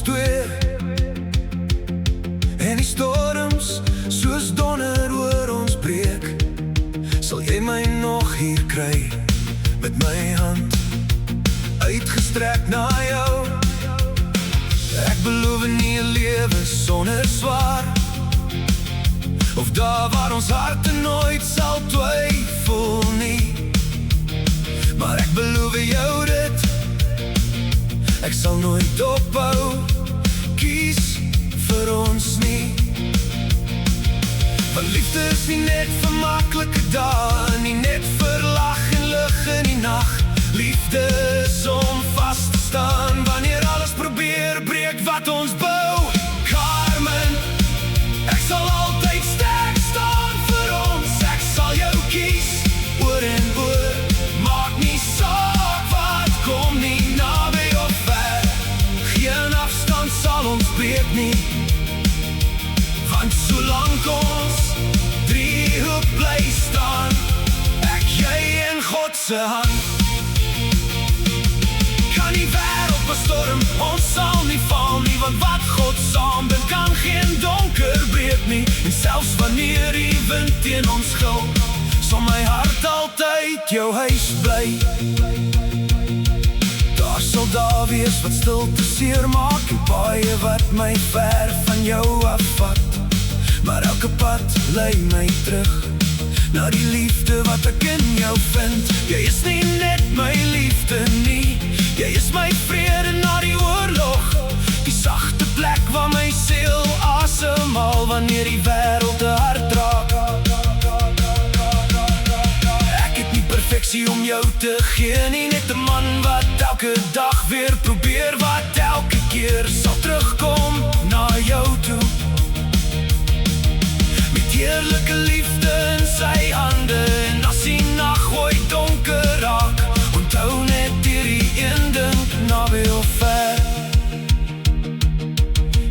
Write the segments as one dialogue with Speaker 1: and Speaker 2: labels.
Speaker 1: ons twee, en die storms soos donder oor ons breek, sal jy my nog hier kry, met my hand uitgestrek na jou. Ek beloof nie 'n lewe sonder swaar, of daar waar ons harte nooit sal twyfel nie. Maar ek beloof jou dit, ek sal nooit ophou kies vir ons nie. Want liefde is nie net vir maklike dae, nie net vir lag en lig in die nag. Liefde is om vas te staan wanneer alles probeer breek wat ons bou. Carmen, ek sal altyd sterk staan vir ons. Ek sal jou kies oor en oor, maak nie saak wat kom nie, naby of ver. Geen afstand sal ons breek nie, want solank ons driehoek bly staan, ek, jy en God se hand. Kan die wêreld bestorm, ons sal nie val nie, want wat God saambind kan geen donker breek nie. En selfs wanneer die wind teen ons gil, sal my hart altyd jou huis bly. Daar sal daar wees wat stilte seer maak, en baie wat my ver van jou afvat, maar elke pad lei my terug na die liefde wat ek in jou vind. Jy is nie net my liefde nie, jy is my vrede na die oorlog, die sagte plek waar my siel asemhaal wanneer die wêreld te hard raak. Ek het nie perfeksie om jou te gee nie, net 'n man wat elke dag weer probeer, wat elke keer sal terugkom na jou toe, met heerlike liefde in sy hande. En as die nag ooit donker raak, onthou net hierdie een ding, naby of ver,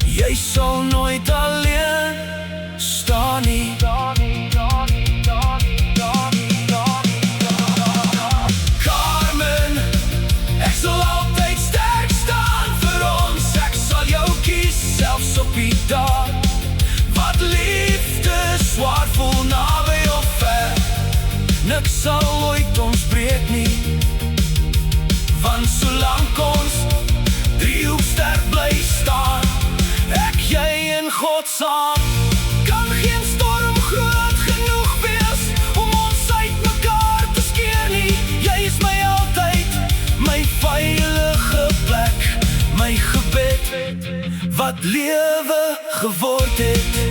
Speaker 1: jy sal nooit alleen staan nie. Carmen, ek sal altyd sterk staan vir ons. Ek sal jou kies, selfs op die dag wat liefde swaar voel, naby of ver. Niks sal ooit ons breek nie, want solank ons driehoek sterk bly staan, ek, jy en God saam, kan geen storm groot genoeg wees om ons uit mekaar te skeer nie. Jy is my altyd, my veilige plek, my gebed wat lewe geword het.